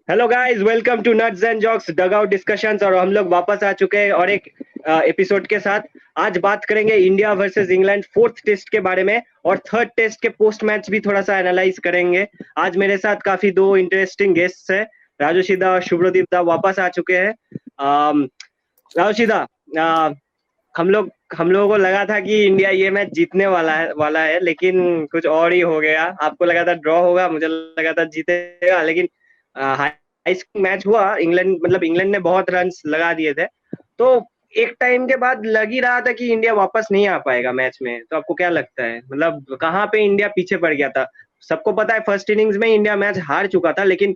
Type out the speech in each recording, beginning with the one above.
Hello guys, welcome to nuts and jokes dug out discussions. और हम लोग वापस आ चुके हैं और एक एपिसोड के साथ। आज बात करेंगे India versus England fourth test के बारे में, और थर्ड टेस्ट के पोस्ट मैच भी थोड़ा सा एनालाइज करेंगे। आज मेरे साथ काफी दो इंटरेस्टिंग गेस्ट्स हैं। राजू सीधा और शुभ्रदीप दा वापस आ चुके हैं। अम, राजू सीधा, अ, हम लोगों को लगा था कि इंडिया ये मैच जीतने वाला है, लेकिन कुछ और ही हो गया। आपको लगा था ड्रॉ होगा, मुझे लगा था जीतेगा, लेकिन हाई स्कोरिंग मैच हुआ। इंग्लैंड ने बहुत रन लगा दिए थे। तो एक टाइम के बाद लग ही रहा था कि इंडिया वापस नहीं आ पाएगा मैच में। तो आपको क्या लगता है, मतलब कहाँ पे इंडिया पीछे पड़ गया था? सबको पता है फर्स्ट इनिंग्स में इंडिया मैच हार चुका था, लेकिन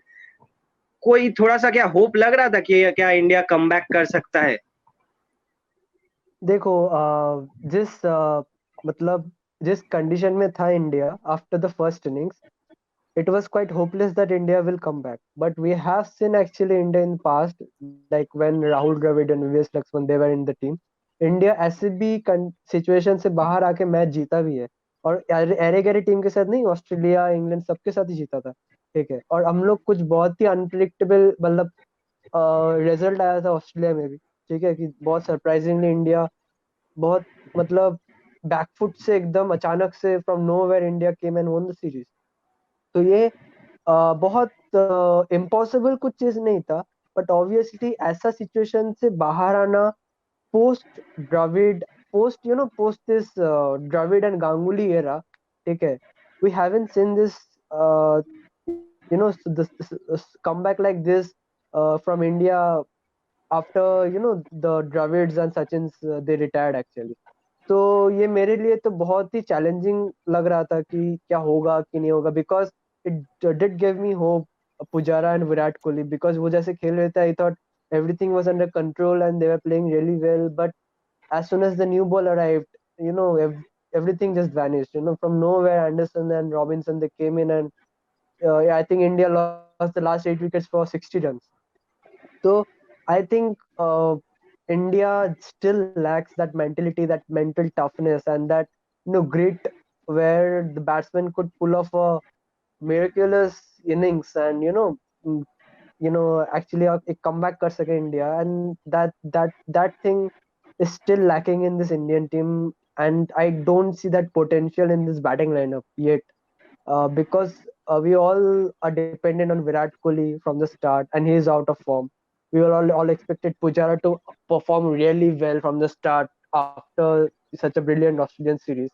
कोई थोड़ा सा क्या होप लग रहा था कि क्या इंडिया कमबैक कर सकता है? देखो मतलब जिस कंडीशन में था India after the first innings, it was quite hopeless that India will come back. But we have seen actually India in the past, like when Rahul Dravid and VS Lakshman they were in the team. India ऐसे भी situation से बाहर आके match जीता भी है। और array गैरे team के साथ नहीं, ऑस्ट्रेलिया इंग्लैंड सबके साथ ही जीता था। ठीक है, और हम लोग कुछ बहुत ही अनप्रिडिक्टेबल मतलब रिजल्ट आया था ऑस्ट्रेलिया में भी। ठीक है, कि बहुत सरप्राइजिंगली इंडिया बहुत मतलब बैकफुट से एकदम अचानक से from nowhere India came and won the series. तो ये बहुत इम्पॉसिबल कुछ चीज नहीं था। बट ऑब्वियसली ऐसा सिचुएशन से बाहर आना post Dravid, post this Dravid and Ganguly era. ठीक है, we haven't seen this comeback like this from India after the Dravids and Sachins they retired actually. तो ये मेरे लिए तो बहुत ही चैलेंजिंग लग रहा था कि क्या होगा कि नहीं होगा, because it did give me hope Pujara and Virat Kohli, because वो जैसे खेल रहे थे I thought everything was under control and they were playing really well. But as soon as the new ball arrived, everything just vanished. From nowhere, Anderson and Robinson they came in, and yeah, I think India lost the last 8 wickets for 60 runs. So I think India still lacks that mentality, that mental toughness, and that grit where the batsman could pull off a miraculous innings and mm, actually a comeback कर सके India, and that thing is still lacking in this Indian team, and I don't see that potential in this batting lineup yet, because we all are dependent on Virat Kohli from the start, and he is out of form. We were all expected Pujara to perform really well from the start after such a brilliant Australian series.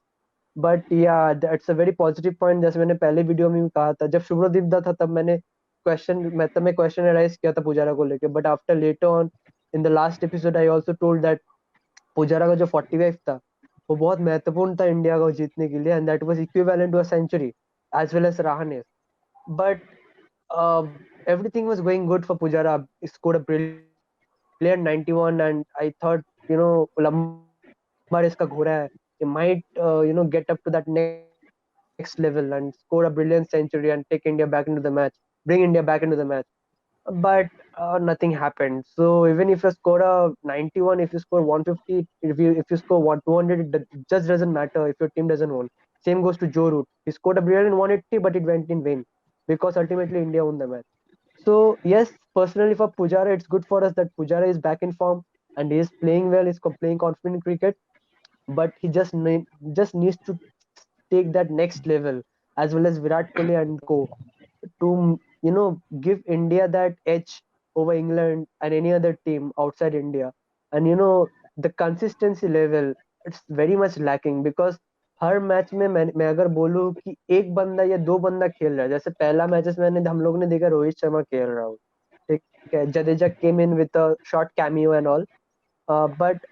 But yeah that's a very positive point. जैसे मैंने पहले video में भी कहा था, जब शुभ्रदीप दा था तब मैं क्वेश्चन राइज किया था पुजारा को लेके। But after later on in the last episode I also told that Pujara का जो 45 था वो बहुत महत्वपूर्ण था इंडिया को जीतने के लिए, and that was equivalent to a century as well as Rahane. But everything was going good for Pujara. He scored a brilliant 91, and I thought, लंबा रेस का घोड़ा है, he might get up to that next level and score a brilliant century and take India back into the match, bring India back into the match. But nothing happened. So even if you score a 91, if you score 150, if you score 200, it just doesn't matter if your team doesn't win. Same goes to Joe Root. He scored a brilliant 180, but it went in vain because ultimately India won the match. So yes, personally for Pujara, it's good for us that Pujara is back in form and he is playing well. He's playing confident cricket, but he just needs to take that next level, as well as Virat Kohli and co, to give India that edge over England and any other team outside India. And the consistency level, it's very much lacking, because her match में मैं अगर बोलूँ कि एक बंदा या दो बंदा खेल रहा है। जैसे पहला मैचेस मैंने हम लोग ने देखा रोहित शर्मा खेल रहा हो, ठीक है, Jadeja came in with a short cameo and all, but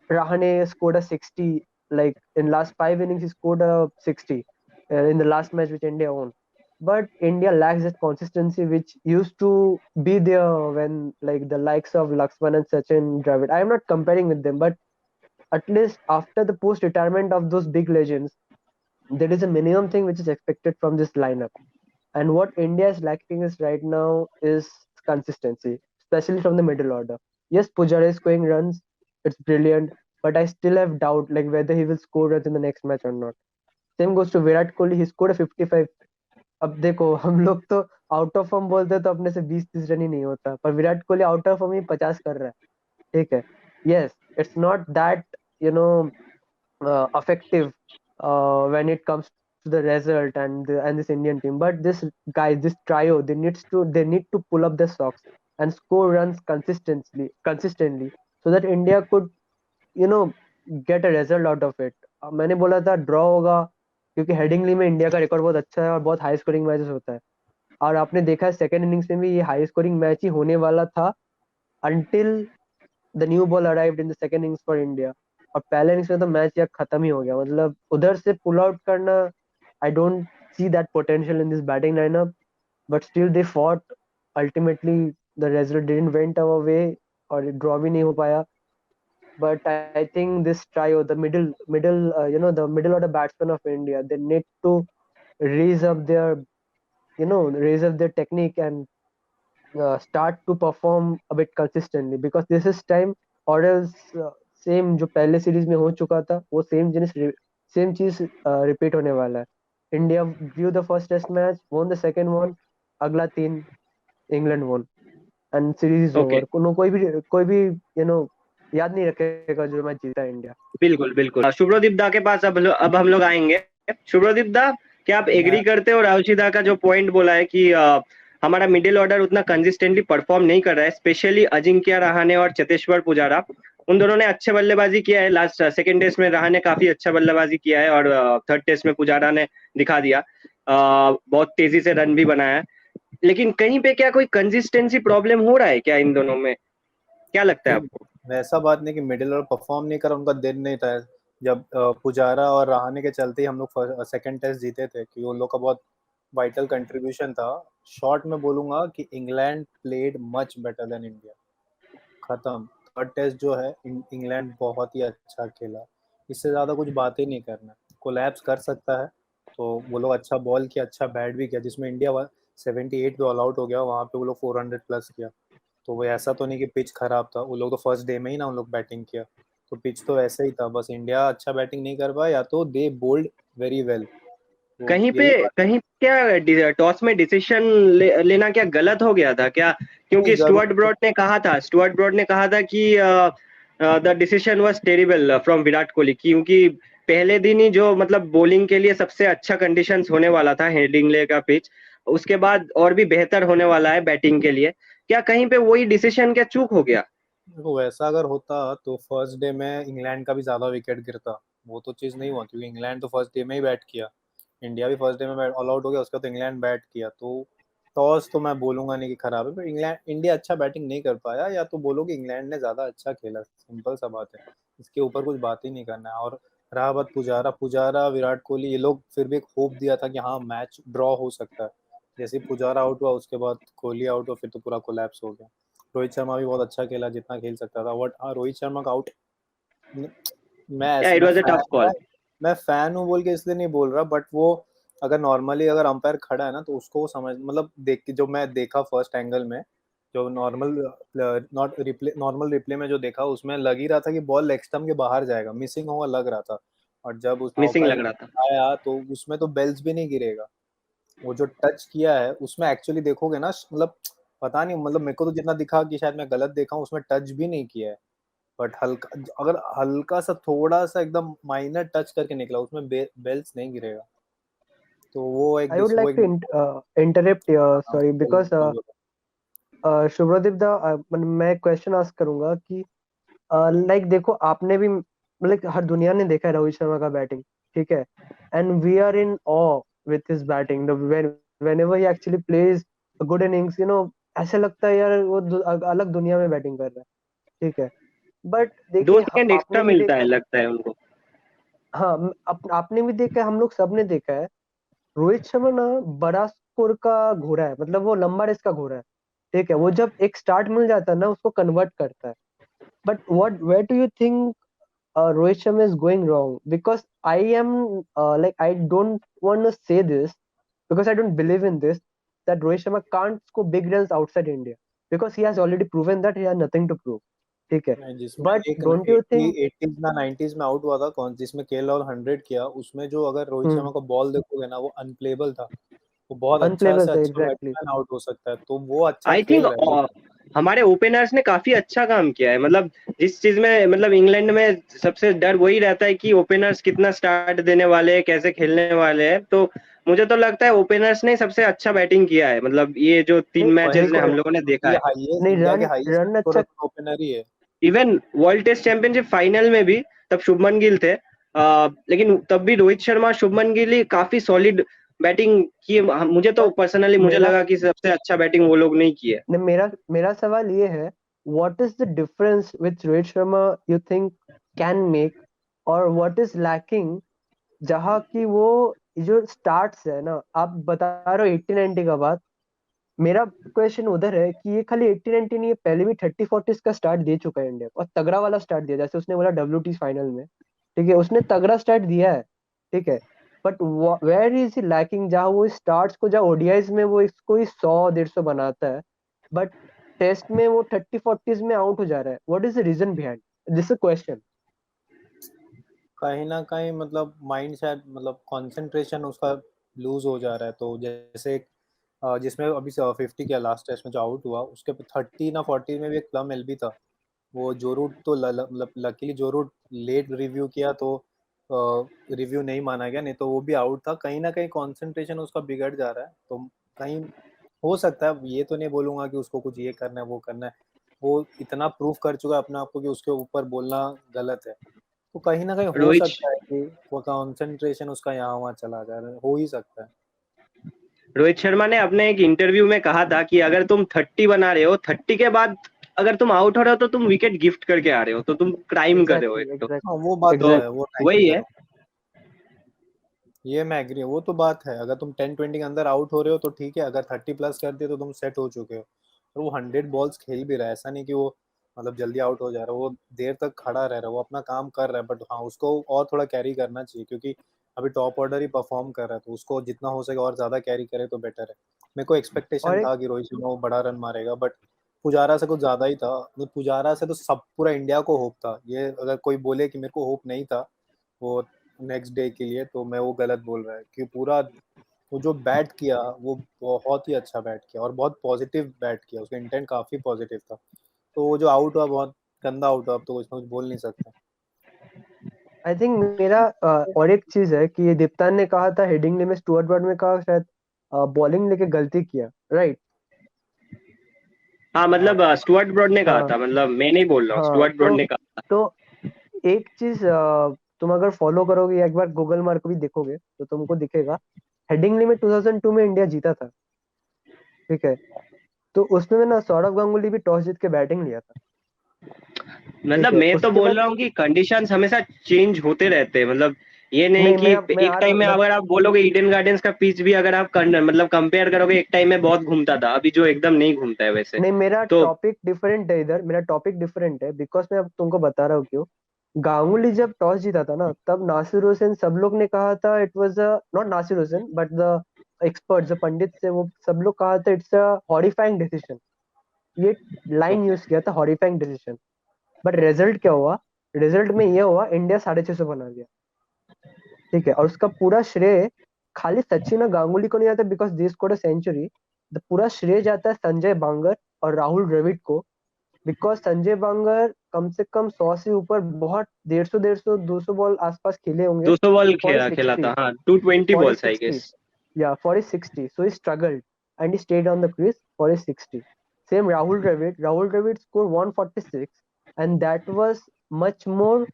Rahane scored a 60. Like in last 5 innings, he scored a 60 in the last match which India won. But India lacks that consistency which used to be there when like the likes of Laxman and Sachin Dravid. I am not comparing with them, but at least after the post-retirement of those big legends, there is a minimum thing which is expected from this lineup. And what India is lacking is right now is consistency, especially from the middle order. Yes, Pujara is scoring runs, it's brilliant, but I still have doubt like whether he will score runs in the next match or not. Same goes to Virat Kohli. He scored a 55. अब देखो हम लोग तो out of form बोलते तो अपने से 20-30 run ही नहीं होता, पर Virat Kohli out of form ही 50 कर रहा है, ठीक है। Yes, it's not that you know effective when it comes to the result and this Indian team. But this guys, this trio, they need to pull up the socks and score runs consistently, so that India could you know get a result out of it. मैंने बोला था draw होगा, क्योंकि Headingley में India का record बहुत अच्छा है और बहुत हाई स्कोरिंग मैचेस होता है। और आपने देखा है सेकंड इनिंग्स में भी ये हाई स्कोरिंग मैच ही होने वाला था, until the new ball arrived in the second innings for India. और पहले इनिंग्स में तो मैच या खत्म ही हो गया, मतलब उधर से पुल आउट करना, I don't see that potential in this batting lineup, but still they fought. Ultimately the result didn't went our way और ड्रॉ भी नहीं हो पाया। But I think this trio, the middle order batsmen of India, they need to raise up their technique and start to perform a bit consistently, because this is time, और same जो पहले series में हो चुका था वो same चीज repeat होने वाला है। India drew the first test match, won the second one, अगला 3 England won and series is okay, over. कोई भी याद नहीं रखेगा जो मैच जीता है इंडिया। बिल्कुल बिल्कुल। शुभ्रदीप दा के पास अब हम लोग आएंगे। शुभ्रदीप दा, क्या आप एग्री करते हो राहुल दा का जो पॉइंट बोला है कि हमारा मिडिल ऑर्डर उतना कंसिस्टेंटली परफॉर्म नहीं कर रहा है, स्पेशली अजिंक्य रहाणे और चेतेश्वर पुजारा। उन दोनों ने अच्छे बल्लेबाजी किया है। लास्ट सेकंड टेस्ट में रहाणे काफी अच्छा बल्लेबाजी किया है और थर्ड टेस्ट में पुजारा ने दिखा दिया, बहुत तेजी से रन भी बनाया है। लेकिन कहीं पे क्या कोई कंसिस्टेंसी प्रॉब्लम हो रहा है क्या इन दोनों में, क्या लगता है आपको? वैसा बात नहीं कि मिडिल ऑर्डर परफॉर्म नहीं कर रहा, उनका दिन नहीं था। जब पुजारा और रहाणे के चलते ही हम लोग सेकंड टेस्ट जीते थे, कि उन लोग का बहुत वाइटल कंट्रीब्यूशन था। शॉर्ट में बोलूंगा कि England played much better than India, खत्म। थर्ड टेस्ट जो है इंग्लैंड बहुत ही अच्छा खेला, इससे ज्यादा कुछ बात ही नहीं करना। कोलैप्स कर सकता है तो वो लोग अच्छा बॉल किया, अच्छा बैट भी किया, जिसमें इंडिया 78 पे ऑल आउट हो गया, वहां पे वो लोग 400 प्लस किया। तो वो ऐसा तो नहीं कि पिच खराब था, वो लोग तो फर्स्ट डे में ही ना उन लोग बैटिंग किया, तो पिच तो ऐसे ही था। बस इंडिया अच्छा बैटिंग नहीं कर पाया, या तो दे बोल्ड वेरी वेल। कहीं क्या टॉस में डिसीजन लेना क्या गलत हो गया था क्या? क्योंकि स्टुअर्ट ब्रॉड ने कहा था कि the decision was terrible from Virat Kohli, क्योंकि पहले दिन ही जो मतलब बॉलिंग के लिए सबसे अच्छा कंडीशंस होने वाला था हेडिंगले का पिच, उसके बाद और भी बेहतर होने वाला है बैटिंग के लिए। क्या कहीं पे वही डिसीजन क्या चूक हो गया? देखो वैसा अगर होता तो फर्स्ट डे में इंग्लैंड का भी ज्यादा विकेट गिरता, वो तो चीज नहीं हुआ, क्योंकि इंग्लैंड तो फर्स्ट डे में ही बैट किया, इंडिया भी फर्स्ट डे में ऑल आउट हो गया, उसके बाद इंग्लैंड बैट किया। तो टॉस तो मैं बोलूंगा नहीं कि खराब है, पर इंडिया अच्छा बैटिंग नहीं कर पाया, या तो बोलो कि इंग्लैंड ने ज्यादा अच्छा खेला, सिंपल सा बात है। इसके ऊपर कुछ बात ही नहीं करना है। और रहा बात पुजारा विराट कोहली, ये लोग फिर भी एक होप दिया था कि हाँ मैच ड्रॉ हो सकता है। जैसे ही पुजारा आउट हुआ उसके बाद कोहली आउट हुआ, फिर तो पूरा कोलैप्स हो गया। रोहित शर्मा भी बहुत अच्छा खेला, जितना खेल सकता था। बट हाँ, रोहित शर्मा का out, it was a tough call. मैं फैन हूँ बोल के इसलिए नहीं बोल रहा, बट वो अगर नॉर्मली अगर अंपायर खड़ा है ना, तो उसको समझ, मतलब देख के जो मैं देखा फर्स्ट एंगल में, जो नॉर्मल रिप्ले में जो देखा, उसमें लग ही रहा था कि बॉल लेग स्टंप के बाहर जाएगा, मिसिंग होगा लग रहा था। और जब उसमें मिसिंग अंपायर लग रहा था। आया तो उसमें तो बेल्स भी नहीं गिरेगा। वो जो टच किया है उसमें एक्चुअली देखोगे ना, मतलब पता नहीं, मतलब मेरे को तो जितना दिखा कि शायद मैं गलत देखा हूँ, उसमें टच भी नहीं किया है। बट हल्का, अगर हल्का सा थोड़ा सा एकदम माइनर टच करके निकला, उसमें बेल्स नहीं गिरेगा। तो वो एक I would like to interrupt sorry, because Shubhradeep दा, मैं क्वेश्चन आस्क करूंगा कि लाइक देखो, आपने भी मतलब हर दुनिया ने देखा है रोहित शर्मा का बैटिंग, ठीक है, and we are in awe with his batting. Whenever he actually plays a good innings, ऐसा लगता है यार वो अलग दुनिया में बैटिंग कर रहा है, ठीक है। बट 2 देखिए, सेकंड एक्स्ट्रा आपने भी मिलता है देखा, लगता है उनको। हाँ, आपने भी देखा है, हम लोग सब ने देखा है, रोहित शर्मा ना बड़ा स्कोर का घोड़ा है, मतलब वो लंबा रेस का घोड़ा है, ठीक है। वो जब एक स्टार्ट मिल जाता है ना, उसको कन्वर्ट करता है। But what where do you think Rohit Sharma is going wrong? Because I am I don't want to say this, because I don't believe in this, that Rohit Sharma can't score big runs outside India, because he has already proven that he has nothing to prove, ठीक है। नहीं, जिसमें But एक don't you think 80s ना 90s में out हुआ था कौन, जिसमें केएल राहुल 100 किया, उसमें जो अगर रोहित शर्मा का बॉल देखोगे ना, वो अनप्लेबल था। वो बहुत अच्छा अनप्लेबल से था अच्छा एग्जैक्टली। बैट्समैन आउट हो सकता है, तो वो अच्छा आई खेल थिंक रहा है। हमारे ओपनर्स ने काफी अच्छा काम किया है। मतलब जिस चीज में मतलब इंग्लैंड में सबसे डर वही रहता है कि ओपनर्स कितना स्टार्ट देने वाले हैं, कैसे खेलने वाले हैं। तो मुझे तो लगता है ओपनर्स ने सबसे अच्छा बैटिंग किया है। मतलब ये जो 3 नहीं मैचेस वही ने तो, हम लोगों ने देखा ये है। हाईएस्ट, नहीं, इंडिया के रन हाईएस्ट रन स्कोरर अच्छा। ओपनर ही है। Even world test championship final में भी तब शुभमन गिल थे, लेकिन तब भी रोहित शर्मा शुभमन गिल ही काफी सॉलिड बैटिंग की। मुझे तो बट पर्सनली मुझे मेरा लगा कि सबसे अच्छा बैटिंग वो लोग नहीं किए। नहीं, मेरा मेरा सवाल ये है, what is the difference which Rohit Sharma you think can make, और व्हाट इज लैकिंग, जहाँ की वो जो स्टार्ट्स है ना, आप बता रहे हो 80-90 का बात। मेरा क्वेश्चन उधर है कि ये खाली 80-90 नहीं है, पहले भी 30-40 का स्टार्ट दे चुका है इंडिया को, और तगड़ा वाला स्टार्ट दिया, जैसे उसने बोला WT फाइनल में। ठीक है, उसने तगड़ा स्टार्ट दिया है। ठीक है, बट वेयर इज लैकिंग, जहाँ वो स्टार्ट्स को, जहाँ ओडीआईज में वो इसको ही 100-150 बनाता है, बट टेस्ट में वो 30-40 में आउट हो जा रहा है। What is the reason behind this question? कहीं ना कहीं मतलब माइंड शायद, मतलब कंसंट्रेशन उसका लूज हो जा रहा है। तो जैसे जिसमें अभी 50 किया लास्ट टेस्ट में जो आउट हुआ, उसके 30 ना 40 में भी एक प्लम एल भी था। वो जो रूट तो मतलब लकीली जो रूट लेट रिव्यू किया तो रिव्यू नहीं माना गया, नहीं तो वो भी आउट था। कहीं ना कहीं कंसंट्रेशन उसका बिगड़ जा रहा है। तो कहीं हो सकता है, ये तो नहीं बोलूंगा कि उसको कुछ ये करना है वो करना है, वो इतना प्रूफ कर चुका है अपने आप को कि उसके ऊपर बोलना गलत है। तो कहीं ना कहीं हो रोहित सकता है कि वो कंसंट्रेशन उसका यहाँ वहाँ चला जा रहा है, हो ही सकता है। रोहित शर्मा ने अपने एक इंटरव्यू में कहा था कि अगर तुम 30 बना रहे हो, 30 के बाद अगर तुम आउट हो रहे हो तो तुम विकेट गिफ्ट करके आ रहे हो, तो तुम क्राइम कर रहे हो एक एग्जैक्टली, तो। हाँ वो एग्जैक्टली, बात तो तो है, वो मैं वही एग्री है। करूँ, ये मैं एग्री, वो तो बात है। अगर तुम 10-20 के अंदर आउट हो रहे हो तो ठीक है, अगर 30 प्लस कर दिए तो तुम सेट हो चुके हो। और वो 100 बॉल्स खेल भी रहा है, ऐसा नहीं कि वो मतलब जल्दी आउट हो जा रहा है, वो देर तक खड़ा रह रहा है, वो अपना काम कर रहा है। बट हाँ, उसको और थोड़ा कैरी करना चाहिए, क्योंकि अभी टॉप ऑर्डर ही परफॉर्म कर रहा है, तो उसको जितना हो सके और ज्यादा कैरी करे तो बेटर है। मेरे को और एक्सपेक्टेशन एक था कि रोहित शर्मा वो बड़ा रन मारेगा, बट पुजारा से कुछ ज्यादा ही था। मतलब पुजारा से तो सब पूरा इंडिया को होप था, ये अगर कोई बोले कि मेरे को होप नहीं था वो नेक्स्ट डे के लिए, तो मैं वो गलत बोल रहा है। कि पूरा वो जो बैट किया वो बहुत ही अच्छा बैट किया और बहुत पॉजिटिव बैट किया, उसका इंटेंट काफी पॉजिटिव था। तो वो जो आउट हुआ बहुत गंदा आउट हुआ, अब तो इसमें कुछ बोल नहीं सकते। आई थिंक मेरा और एक चीज है कि दीप्तान ने कहा था हेडिंगली में, स्टुअर्ट ब्रॉड में कहा शायद, बॉलिंग लेके गलती किया, राइट? हाँ हाँ मतलब स्टुअर्ट ब्रॉड ने कहा हाँ, था, मतलब मैं नहीं बोल रहा हूँ, हाँ। स्टुअर्ट ब्रॉड ने कहा था। तो एक चीज तुम अगर फॉलो करोगे या एक बार गूगल मार को भी देखोगे तो तुमको दिखेगा, हेडिंगली में 2002 में इंडिया जीता था। ठीक है, तो उसमें ना सौरव गांगुली भी टॉस जीत के बैटिंग लिया था। मतलब ठीक है, मैं तो उसके बोल बाद रहा हूँ कि कंडीशंस हमेशा चेंज होते रहते हैं। मतलब ये नहीं नहीं, कि मैं एक आ रहा टाइम हूँ में बट अगर आप बोलोगे ईडन गार्डन्स का पिच भी अगर आप मतलब कंपेयर करोगे, एक टाइम में बहुत घूमता था, अभी जो एकदम नहीं घूमता है वैसे। नहीं, मेरा तो टॉपिक डिफरेंट है इधर, मेरा टॉपिक डिफरेंट है, बिकॉज मैं अब तुमको बता रहा हूँ क्यों। गांगुली जब टॉस जीता था ना, तब नासिर हुसैन, सब लोग ने कहा था it was not Nasir Hussain but the expert, जो पंडित से वो सब लोग कहा था इट्स अ हॉरिफाइंग डिसीजन। ये लाइन यूज किया था, हॉरिफाइंग डिसीजन। बट रिजल्ट क्या हुआ? रिजल्ट में ये हुआ, इंडिया 650 बना दिया। ठीक है, और उसका पूरा श्रेय खाली सचिन और गांगुली को नहीं आता, because they scored a century. The पूरा श्रेय जाता है संजय बांगर और राहुल द्रविड़ को, बिकॉज संजय बांगर कम से कम 100 से ऊपर, बहुत 150 बॉल आसपास खेले होंगे 200 बॉल फॉर खेला खेला 60, था, हाँ 220 for his balls I 60, guess. yeah, for his 60. So he struggled and he stayed on the crease for his 60. Same Rahul Dravid. Rahul Dravid scored 146, and that was much more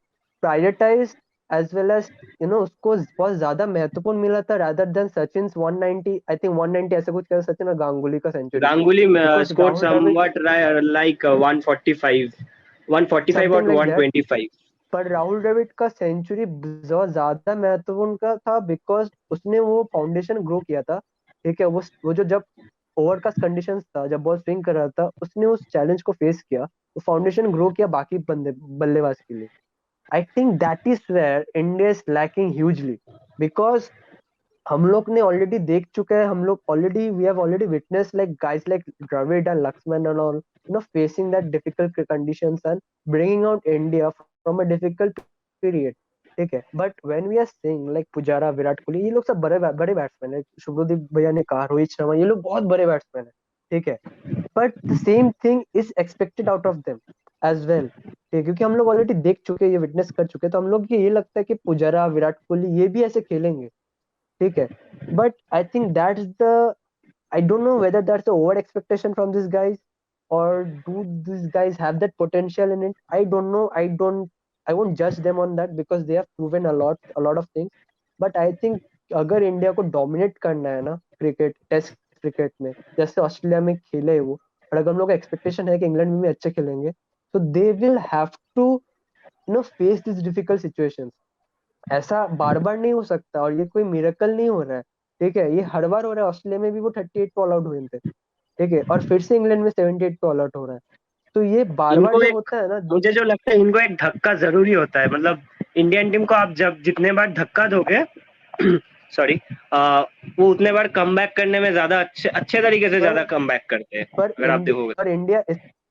prioritized, as well as उसको बहुत ज्यादा महत्वपूर्ण मिला था rather than Sachin's 190. I think 190 ऐसा कुछ कहा, सचिन और गांगुली का century, Ganguly because score Rahul Dravid somewhat like 145, 145 और something like that. 125। पर राहुल द्रविड़ का सेंचुरी बहुत ज्यादा महत्वपूर्ण का था, बिकॉज उसने वो फाउंडेशन ग्रो किया था। ठीक है, वो जो जब ओवरकास्ट कंडीशंस था, जब बॉल स्विंग कर रहा था, उसने उस चैलेंज को फेस किया, वो फाउंडेशन ग्रो किया बाकी बंदे बल्लेबाज के लिए। I think that is where India is lacking hugely, because हम लोग ने ऑलरेडी देख चुके हैं, हम लोग already we have already witness like guys like Dravid and Laxman and all, facing that difficult conditions and bringing out India from a difficult period. ठीक है, but when we are saying like Pujara, Virat Kohli, ये लोग सब बड़े बड़े बैट्समैन है, शुभ्रदीप भैया ने कहा, रोहित शर्मा, ये लोग बहुत बड़े बैट्समैन है, ठीक है, but the same thing is expected out of them as well, ठीक है, क्योंकि हम लोग ऑलरेडी देख चुके हैं, ये विटनेस कर चुके हैं, तो हम लोग को ये लगता है कि पुजारा, विराट कोहली ये भी ऐसे खेलेंगे, ठीक है, but I think that's the, I don't know whether that's the over expectation from these guys, or do these guys have that potential in it. I don't know. I won't judge them on that because they have proven a lot of things. But I think अगर India को dominate करना है ना cricket, test cricket में, जैसे Australia में खेले वो, और अगर हम लोग का एक्सपेक्टेशन है कि इंग्लैंड में भी अच्छे खेलेंगे, तो they will have to face this difficult situations. ऐसा बार बार नहीं हो सकता, और ये कोई मिरेकल नहीं हो रहा है, ठीक है, ये हर बार हो रहा है। ऑस्ट्रेलिया में भी वो 38 पे ऑल आउट हुए थे, ठीक है, और फिर से इंग्लैंड में 78 पे ऑल आउट हो रहा है, तो ये बार बार इनको जब एक, होता है ना, मुझे जो लगता है इनको एक धक्का जरूरी होता है, मतलब इंडियन टीम को आप जब जितने बार धक्का दोगे सॉरी, वो उतने बार कमबैक करने में ज्यादा अच्छे तरीके से ज्यादा कमबैक करते हैं, अगर आप देखोगे। पर इंडिया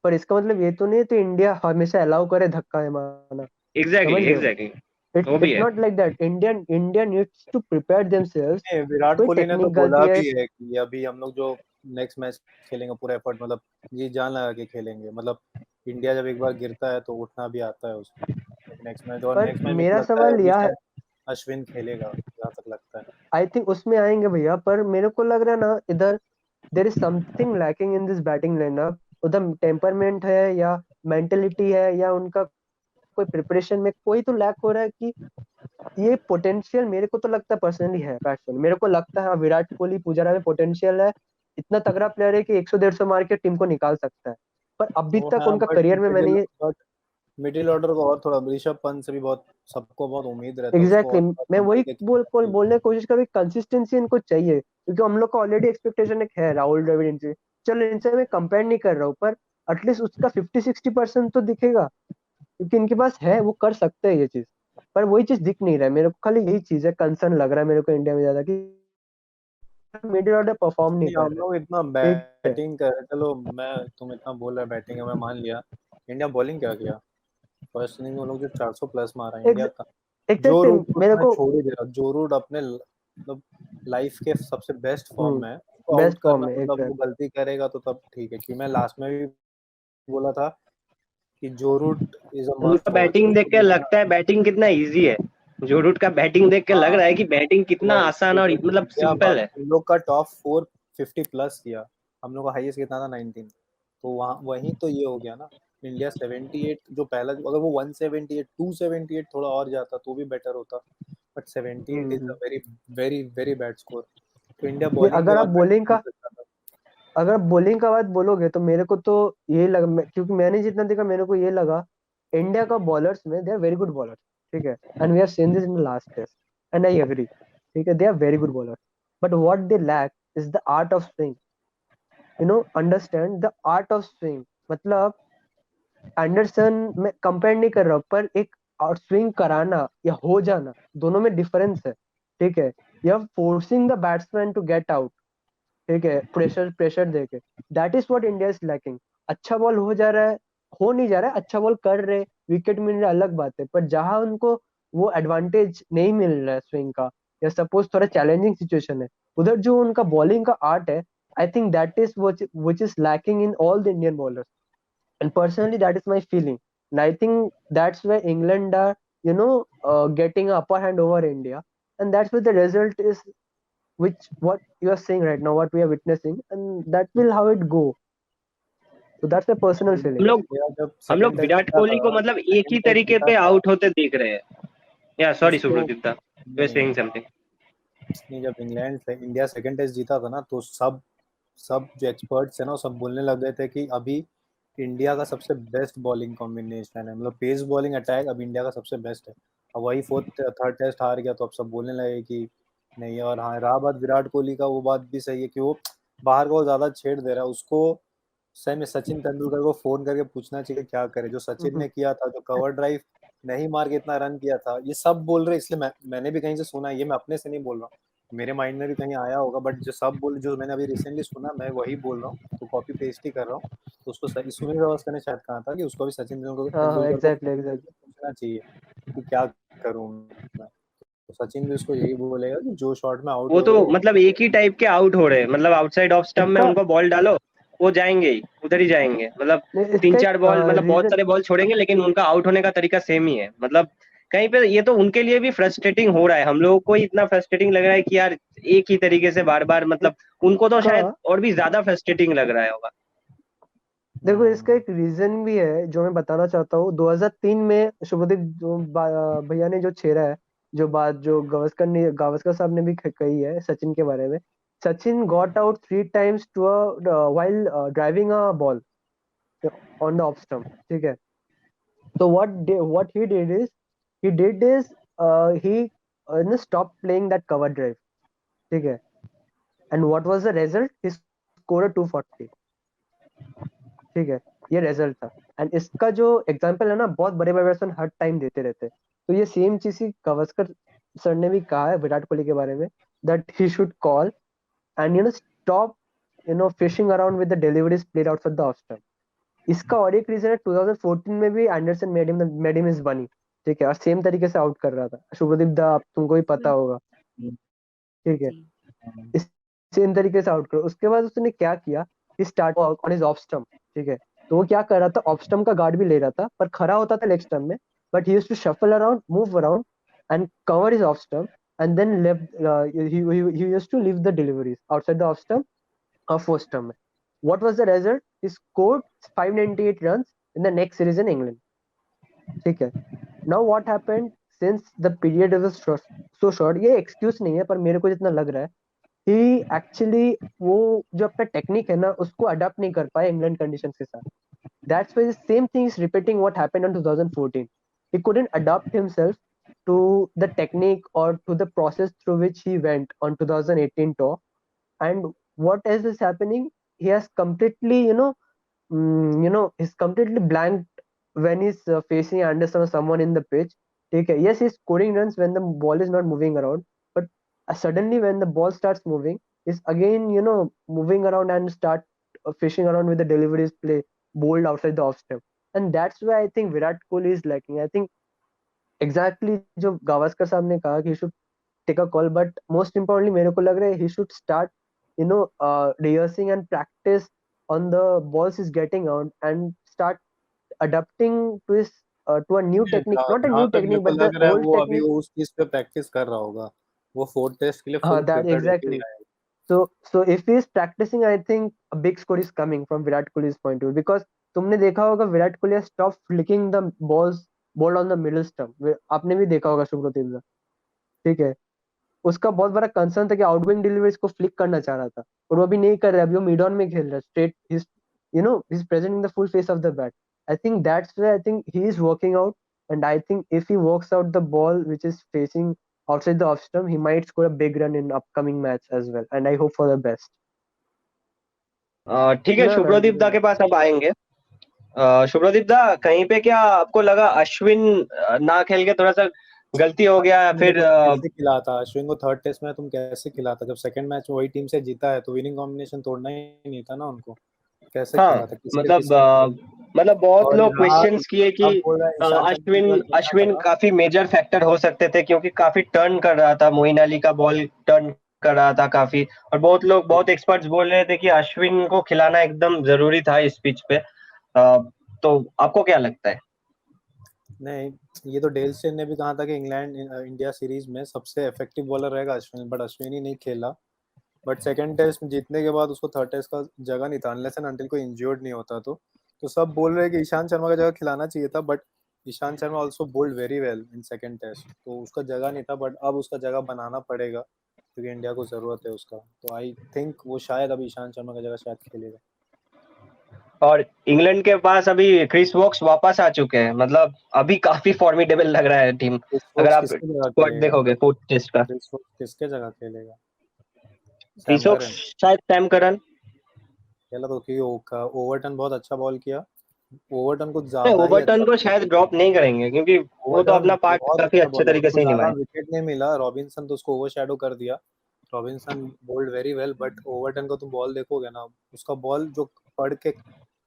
पर इसका मतलब ये तो नहीं है तो इंडिया हमेशा अलाउ करे धक्का है मारना, एग्जैक्टली समझ रहे हो? एग्जैक्टली, इट्स वो भी इट्स है। Not like that. India needs to prepare themselves. Virat कोई कोहली ने तो टेक्निक बोला गलती है, भी है कि अभी हम लोग जो नेक्स्ट मैच खेलेंगे पूरा एफर्ट, मतलब ये जान लगा के खेलेंगे, मतलब इंडिया जब एक बार गिरता है तो उठना भी आता है उसको नेक्स्ट मैच। और पर नेक्स्ट मैच में मेरा लगता है सवाल अभी यह है, शायद अश्विन खेलेगा जहाँ तक लगता है। आई थिंक उसमें आएंगे भैया, पर मेरे को लग रहा है ना इधर there is something lacking in this batting lineup. उधर टेम्परमेंट है या मेंटेलिटी है या उनका कोई प्रिपरेशन में कोई तो लैक हो रहा है कि ये पोटेंशियल मेरे को तो लगता है पर्सनली है बैट्समैन, मेरे को लगता है हाँ, विराट कोहली पुजारा में पोटेंशियल है, इतना तगड़ा प्लेयर है कि 100-150 मार के टीम को निकाल सकता है, पर अभी वो तक है, उनका बट करियर में मैंने ये मिडिल ऑर्डर को और थोड़ा, ऋषभ पंत से भी बहुत सबको बहुत उम्मीद रहता है, उसको एग्जैक्टली और थोड़ा मैं संभल वही के खेलना चाहिए। बोलने की कोशिश कर रही, कंसिस्टेंसी इनको चाहिए, क्योंकि हम लोग का ऑलरेडी एक्सपेक्टेशन एक है राहुल द्रविड़ इनसे, चलो इनसे मैं कंपेयर नहीं कर रहा हूँ, पर एटलीस्ट उसका 50-60% तो दिखेगा, क्योंकि इनके पास है, वो कर सकते हैं ये चीज, पर वही चीज दिख नहीं रहा है मेरे को। खाली यही चीज है, कंसर्न लग रहा है मेरे को इंडिया में ज्यादा कि मिडिल ऑर्डर परफॉर्म नहीं नहीं, कर हम रहे, लोग इतना ठीक है। बैटिंग कर, चलो मैं, तुम इतना बोल रहे बैटिंग है, मैं मान लिया। इंडिया बॉलिंग क्या किया फर्स्ट इनिंग में? वो लोग जो 400 प्लस मारा इंडिया का, जो एग्जैक्टली रूट को मेरे मैं को छोड़ ही दे रहा, जो रूट अपने मतलब लाइफ के सबसे बेस्ट फॉर्म में है, उसको आउट बेस्ट फॉर्म करना, में मतलब वो एग्जैक्ट। गलती करेगा तो तब ठीक है, क्योंकि मैं लास्ट में भी बोला था कि जो रूट इज अ उनका मस्ट वॉच, बैटिंग देख उसको के देखना। लगता है बैटिंग कितना इजी है, जो रूट का बैटिंग देख के लग हाँ, रहा है कि बैटिंग कितना आसान और मतलब क्या सिंपल बात, है। उन लोग का टॉप 450 प्लस किया, हम लोग का हाईएस्ट कितना था 19, तो वहाँ वहीं तो ये हो गया ना। इंडिया 78, जो पहला, अगर वो 178 278 थोड़ा और जाता तो भी बेटर होता, but 78 is a very very very bad score. तो इंडिया ये बॉलिंग भी अगर आप और बेटर बॉलिंग खेल का सकता था। अगर आप बॉलिंग का बात बोलोगे तो मेरे को तो ये लगा, क्योंकि मैंने जितना देखा मेरे को ये लगा इंडिया का बॉलर्स में they are very good bowlers, ठीक है, and we have seen this in the last test, and I agree, ठीक है, they are very good bowlers, but what they lack is the art of swing, understand the art of swing. मतलब Anderson में compare नहीं कर रहा हूं, पर एक आउट स्विंग कराना या हो जाना, दोनों में डिफरेंस है, ठीक है, you are forcing the batsman to get out, ठीक है, प्रेशर प्रेशर देके, that is what India is lacking. अच्छा बॉल हो जा रहा है, हो नहीं जा रहा है, अच्छा बॉल कर रहे, विकेट मिल रहा है अलग बात है, पर जहां उनको वो एडवांटेज नहीं मिल रहा है स्विंग का, या सपोज थोड़ा चैलेंजिंग सिचुएशन है, उधर जो उनका बॉलिंग का आर्ट है, आई think that is which is lacking in all the Indian bowlers, and personally that is my feeling, and I think that's where England are getting a upper hand over India, and that's where the result is, which what you are saying right now, what we are witnessing, and that will how it go. So that's my personal हम feeling. लोग India जब हम second लोग test Virat जीता कोहली को था, मतलब एक ही सेकंड टेस्ट तरीके जीता पे था आउट होते देख रहे हैं। या सॉरी उसको, सुब्रदीप दा, यू आर नहीं सेइंग समथिंग। नहीं, जब इंग्लैंड से इंडिया सेकंड टेस्ट जीता था ना, तो सब सब जो एक्सपर्ट्स है ना, वो सब बोलने लग गए थे कि अभी इंडिया का सबसे बेस्ट बॉलिंग कॉम्बिनेशन है, मतलब पेस बॉलिंग अटैक अब इंडिया का सबसे बेस्ट है। अब वही फोर्थ थर्ड टेस्ट हार गया, तो अब सब बोलने लगे कि नहीं। और हाँ, रहा बात विराट कोहली का, वो बात भी सही है कि वो बाहर को ज्यादा छेड़ दे रहा है। उसको सही में सचिन तेंदुलकर को फोन करके पूछना चाहिए क्या करे, जो सचिन Mhm. ने किया था, जो कवर ड्राइव नहीं मार के इतना रन किया था, ये सब बोल रहे, इसलिए मैंने भी कहीं से सुना है, ये मैं अपने से नहीं बोल रहा हूँ, मेरे माइंड में भी कहीं आया होगा, बट जो मैंने अभी रिसेंटली सुना, मैं वही बोल रहा हूँ, तो कॉपी पेस्ट ही कर रहा हूँ। तो उसको सुनील गावस्कर ने शायद कहा था कि उसको भी सचिन हाँ, तेंदुलकर को एग्जैक्टली एग्जैक्टली। पूछना चाहिए कि क्या करूँ मैं। तो सचिन भी उसको यही बोलेगा कि जो शॉट में आउट वो हो तो रहे हो। मतलब एक ही टाइप के आउट हो रहे हैं, मतलब आउटसाइड ऑफ स्टंप में इसका उनको बॉल डालो, वो जाएंगे ही, उधर ही जाएंगे। मतलब तीन इसका एक चार बॉल, मतलब बहुत रीजन। सारे बॉल छोड़ेंगे, लेकिन उनका आउट होने का तरीका सेम ही है। मतलब कहीं पे ये तो उनके लिए भी फ्रस्ट्रेटिंग हो रहा है, हम लोगों को ही इतना फ्रस्ट्रेटिंग लग रहा है कि यार एक ही तरीके से बार बार, मतलब उनको तो इसका शायद और भी ज्यादा फ्रस्ट्रेटिंग लग रहा है होगा। देखो, इसका एक रीजन भी है जो मैं बताना चाहता हूँ। 2003 में शुभदीप भैया ने जो छेड़ा है, जो बात जो गावस्कर साहब ने भी कही है सचिन के बारे में। Sachin got out 3 times too while driving a ball on the off stump, ठीक है। तो what he did is he stopped playing that cover drive, ठीक है। And what was the result? He score 240, ठीक है। ये रिजल्ट था। एंड इसका जो एग्जांपल है ना, बहुत बड़े बड़े बैट्समैन हर टाइम देते रहते हैं। तो ये सेम चीज ही गावस्कर सर ने भी कहा है विराट कोहली के बारे में, that he should call and stop fishing around with the deliveries played outside the off stump. इसका और एक रीजन है, 2014 में भी एंडरसन मेड हिम इज बनी, ठीक है, और सेम तरीके से आउट कर रहा था। शुभदीप दा, आप तुमको भी पता होगा, ठीक है। इस सेम तरीके से आउट करो। उसके बाद उसने क्या किया, he start on his off stump, ठीक है। तो वो क्या कर रहा था, ऑफ स्टंप का गार्ड भी ले रहा था, पर खड़ा होता था लेग स्टंप में, but he used to shuffle around, move around and cover his off stump, and then left he used to leave the deliveries outside the off stump और फोर स्टंप में। What was the result? He scored 598 runs in the next series in England. ठीक है। Now what happened? Since the period was so short, ये excuse नहीं है, पर मेरे को जितना लग रहा है, he actually वो जो अपना टेक्निक है ना, उसको अडॉप्ट नहीं कर पाए इंग्लैंड कंडीशंस के साथ। That's why the same thing is repeating what happened in 2014. He couldn't adapt himself to the technique or to the process through which he went on 2018 tour. And what else is happening? He has completely, he's completely blanked when he's facing Anderson or someone in the pitch. Okay, yes, he's scoring runs when the ball is not moving around, but suddenly when the ball starts moving, he's again, moving around and start fishing around with the deliveries play, bowled outside the off step. And that's why I think Virat Kohli is lacking. I think exactly जो गावस्कर साहब ने कहा कि he should take a call, but most importantly मेरे को लग रहा है he should start, rehearsing and practice on the balls he's getting out and start adapting to his to a new technique, not a जहाँ new तक मेरे technique को but the लग रहा है, old वो अभी technique. उस चीज पे प्रैक्टिस कर रहा होगा। वो फोर्थ टेस्ट के लिए फुल That प्रिपेयर्ड होके ही exactly. आएगा। So if he is practicing, I think a big score is coming from Virat Kohli's point of view, because तुमने देखा होगा Virat Kohli has stopped flicking the ball on the middle stump. आपने भी देखा होगा शुभ्रतीन दा, ठीक है। उसका बहुत बड़ा कंसर्न था कि आउटगोइंग डिलीवरीज को फ्लिक करना चाह रहा था, और वो अभी नहीं कर रहा है। अभी वो मिड ऑन में खेल रहा है straight, he's present in the full face of the bat. I think that's where I think he is working out, and I think if he works out the ball which is facing outside the off stump, he might score a big run in upcoming match as well, and I hope for the best. ठीक है, ना ना शुभ्रदीप दा के पास अब आएंगे। शुभ्रदीप दा, कहीं पे क्या आपको लगा अश्विन ना खेल के थोड़ा सा गलती हो गया, या फिर कैसे खिलाता अश्विन को थर्ड टेस्ट में? तुम कैसे खिलाता जब सेकंड मैच वही टीम से जीता है? तो विनिंग कॉम्बिनेशन तोड़ना ही नहीं था ना उनको। कैसे हाँ, खिलाता? किसके मतलब किसके मतलब बहुत और लोग रहा, क्वेश्चंस किए कि अब बोल रहा है ईशान शर्मा के अश्विन साथ क्या अश्विन करा? काफी मेजर फैक्टर हो सकते थे, क्योंकि काफी टर्न कर रहा था, मोइन अली का बॉल टर्न कर रहा था काफी। और बहुत एक्सपर्ट्स बोल रहे थे कि अश्विन को खिलाना एकदम जरूरी था इस पिच पे। तो आपको क्या लगता है? नहीं, ये तो डेल स्टेन ने भी कहा था कि इंग्लैंड इंडिया सीरीज में सबसे इफेक्टिव बॉलर रहेगा अश्विन, बट अश्विन ही नहीं खेला। बट सेकंड टेस्ट में जीतने के बाद उसको थर्ड टेस्ट का जगह नहीं था, अनलेस एंड अनटिल कोई इंजर्ड नहीं होता। तो सब बोल रहे हैं कि ईशांत शर्मा का जगह खिलाना चाहिए था, but Ishant Sharma also bowled very well in second test, तो उसका जगह नहीं था। बट अब उसका जगह बनाना पड़ेगा क्योंकि इंडिया को जरूरत है उसका। तो आई थिंक वो शायद अब ईशांत शर्मा का जगह शायद खेलेगा। और इंग्लैंड के पास अभी क्रिस वोक्स वापस आ चुके हैं, मतलब अभी काफी फॉर्मिडेबल लग रहा है टीम। क्रिस अगर वोक्स आप किसकी जगह स्क्वाड खेलेगा? देखोगे फोर्थ टेस्ट का, क्रिस वोक्स किसके जगह खेलेगा? सैम क्रिस वोक्स करन शायद सैम करन। खेला तो क्योंकि ओवरटन बहुत अच्छा बॉल किया। ओवरटन कुछ नहीं, ज्यादा ही अच्छा, ओवरटन को शायद ड्रॉप नहीं करेंगे, क्योंकि वो तो ओवरटन अपना पार्ट बहुत काफी अच्छा अच्छे बॉलर है, तरीके उसको से ही ज्यादा निभाए। विकेट नहीं मिला, रॉबिन्सन तो उसको ओवरशैडो कर दिया। Robinson bowled very well, but Overton को तुम बॉल देखोगे ना, उसका बॉल जो पड़ के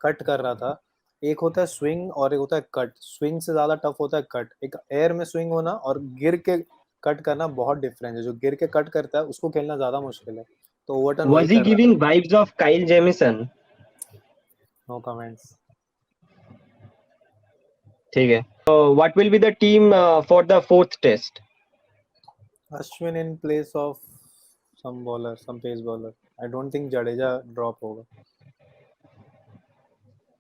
कट कर रहा था, एक होता है स्विंग और एक होता है कट। स्विंग से ज्यादा टफ होता है कट। एक एयर में स्विंग होना और गिर के कट करना बहुत डिफरेंस है। जो गिर के कट करता है उसको खेलना ज्यादा मुश्किल है, तो ओवरटन वही Was he कर रहा giving vibes of Kyle Jamison? है। No comments. ठीक है, so what will be the team for the fourth test? Ashwin in place of some bowler, some pace bowler. I don't think Jadeja drop होगा।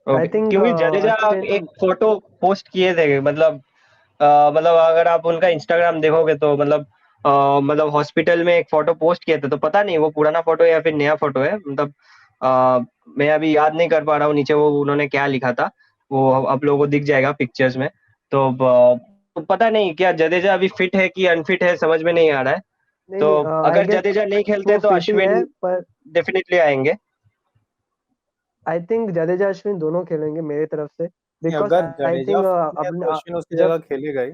I Okay. think क्योंकि जडेजा एक Ashwin, photo post किए थे, मतलब मतलब अगर आप उनका इंस्टाग्राम देखोगे तो मतलब हॉस्पिटल में एक फोटो पोस्ट किए थे, तो पता नहीं वो पुराना फोटो या फिर नया फोटो है, मतलब मैं अभी याद नहीं कर पा रहा हूँ नीचे वो उन्होंने क्या लिखा था, वो आप लोगों को दिख जाएगा पिक्चर्स में। तो पता नहीं क्या जडेजा अभी फिट है कि अनफिट है, समझ में नहीं आ रहा है। नहीं तो नहीं, I अगर guess जडेजा नहीं खेलते वो तो फिट ही है, अश्विन पर डेफिनेटली आएंगे। I think जडेजा अश्विन दोनों खेलेंगे मेरी तरफ से, नहीं, बिकॉज अगर आई जडेजा थिंक फिट है अपने तो अश्विन उसकी जब जगह खेलेगा ही।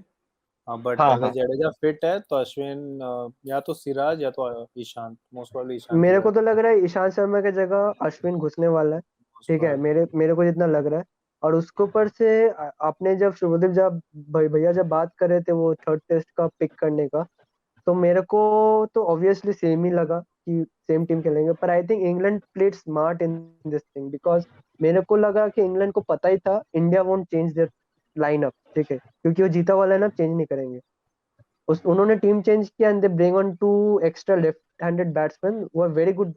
हाँ, बट हाँ अगर हाँ, जडेजा फिट है तो अश्विन या तो सिराज या तो ईशांत, मोस्ट प्रोबब्ली ईशांत मेरे खेलेगा। को तो लग रहा है ईशांत शर्मा की जगह अश्विन घुसने वाला है। मोस्ट ठीक है, प्रोबब्ली। मेरे को जितना लग रहा है। और उसके ऊपर से आपने जब शुभदीप जब भैया जब बात कर रहे थे वो थर्ड टेस्ट का पिक करने का, तो मेरे को तो ऑब्वियसली सेम ही लगा कि सेम टीम खेलेंगे, पर I think England played smart in this thing, because मेरे को लगा कि इंग्लैंड को पता ही था India won't change their lineup. ठीक है, क्योंकि वो जीता हुआ लाइनअप चेंज नहीं करेंगे। उन्होंने टीम चेंज किया and they bring on two extra left handed batsman वो are very good,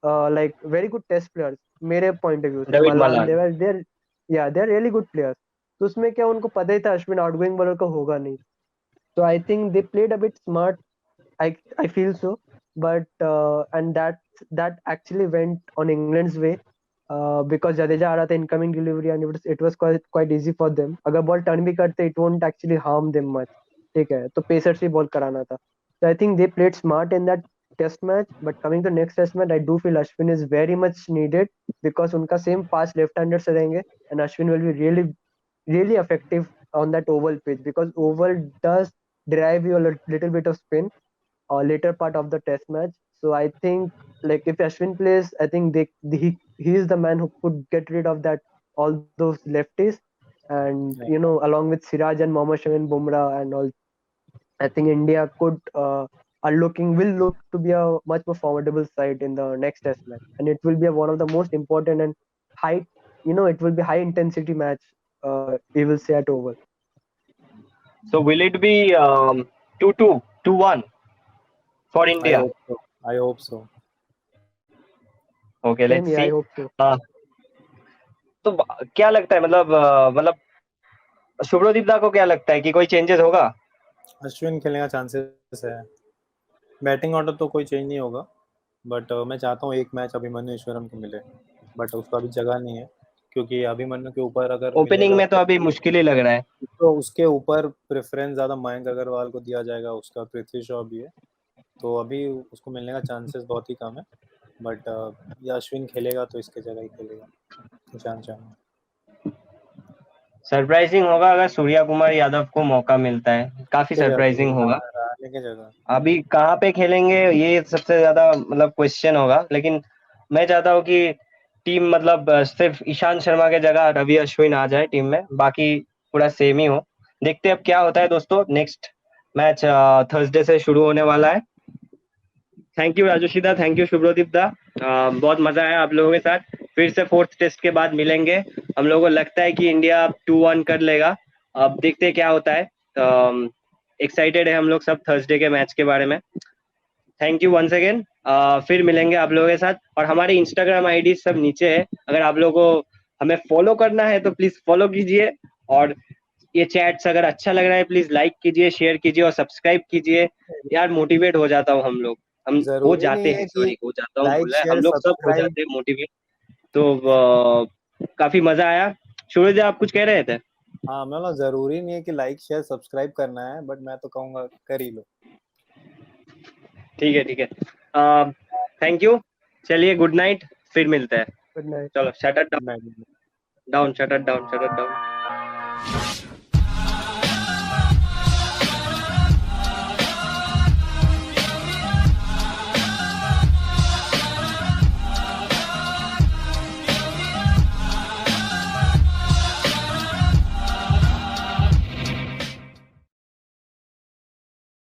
like very good test players मेरे पॉइंट ऑफ व्यू से। David Malan, Malan. There yeah they are really good players. तो उसमें क्या उनको पता ही था अश्विन आउटगोइंग बॉलर का होगा नहीं। तो I think they played a bit smart, I feel so, but and that actually went on England's way, because Jadeja आ रहा था incoming delivery and it was quite easy for them. अगर ball turn भी करते it won't actually harm them much. ठीक है, तो pacer से ball कराना था। So I think they played smart in that test match, but coming to next test match I do feel Ashwin is very much needed, because उनका same 5 left-hander से रहेंगे and Ashwin will be really effective on that oval pitch, because oval does derive you a little bit of spin later part of the test match. So I think, like, if Ashwin plays, I think he is the man who could get rid of that all those lefties, and along with Siraj and Mohammad Shami and Bumrah and all, I think India will look to be a much more formidable side in the next test match, and it will be one of the most important and high, it will be high intensity match. We will say at Oval. So will it be 2-2, 2-1 for I India? Hope so, I hope so. Okay, Same let's here, I see. hope so. तो क्या लगता है, मतलब शुभ्रोदीप दा को क्या लगता है कि कोई चेंजेस होगा? अश्विन खेलने का चांसेस है। बैटिंग ऑर्डर तो कोई चेंज नहीं होगा, बट मैं चाहता हूँ एक मैच अभिमन्यु ईश्वरन को मिले, बट उसका अभी जगह नहीं है, क्योंकि अभिमन्यु के ऊपर अगर ओपनिंग मिलेगा में तो अभी मुश्किल ही लग रहा है। तो उसके ऊपर प्रेफरेंस ज़्यादा मयंक अग्रवाल को दिया जाएगा, उसका पृथ्वी शॉ भी है, तो अभी उसको मिलने का चांसेस बहुत ही कम है। बट ये अश्विन खेलेगा तो इसके जगह ही खेलेगा, ईशान शर्मा। सरप्राइजिंग होगा अगर सूर्या कुमार यादव को मौका मिलता है, काफी के जगह सरप्राइजिंग खेलेगा, होगा। रहाणे के जगह। अभी कहाँ पे खेलेंगे ये सबसे ज्यादा मतलब क्वेश्चन होगा, लेकिन मैं चाहता हूँ कि टीम मतलब सिर्फ ईशांत शर्मा के जगह रवि अश्विन आ जाए टीम में, बाकी पूरा सेम ही हो। देखते हैं अब क्या होता है दोस्तों। नेक्स्ट मैच थर्सडे से शुरू होने वाला है। थैंक यू राजू दा, थैंक यू शुभ्रोदीप दा, बहुत मजा आया आप लोगों के साथ। फिर से फोर्थ टेस्ट के बाद मिलेंगे। हम लोगों को लगता है कि इंडिया 2-1 कर लेगा। अब देखते हैं क्या होता है। एक्साइटेड है हम लोग सब थर्सडे के मैच के बारे में। Thank you once again. फिर मिलेंगे आप लोगों के साथ, और हमारे इंस्टाग्राम आईडी सब नीचे है, अगर आप लोगों को हमें फॉलो करना है तो प्लीज फॉलो कीजिए, और ये चैट्स अगर अच्छा लग रहा है प्लीज लाइक कीजिए, शेयर कीजिए और सब्सक्राइब कीजिए। यार मोटिवेट हो जाता हूँ हम हो जरूरी जाते नहीं हैं, है कि सॉरी, हो जाता हूँ लाइक बोला है, हम शेयर लोग सब हो सब्सक्राइब। जाते हैं मोटिवेट। तो काफी मजा आया। सूरज आप कुछ कह रहे थे? हाँ, मैं बोला जरूरी नहीं है कि लाइक शेयर सब्सक्राइब करना है, बट मैं तो कहूँगा कर ही लो। ठीक है, ठीक है। Thank you. चलिए, गुड नाइट, फिर मिलते हैं। Good night. चलो, shut it good night. Down, shut it down, shut it down.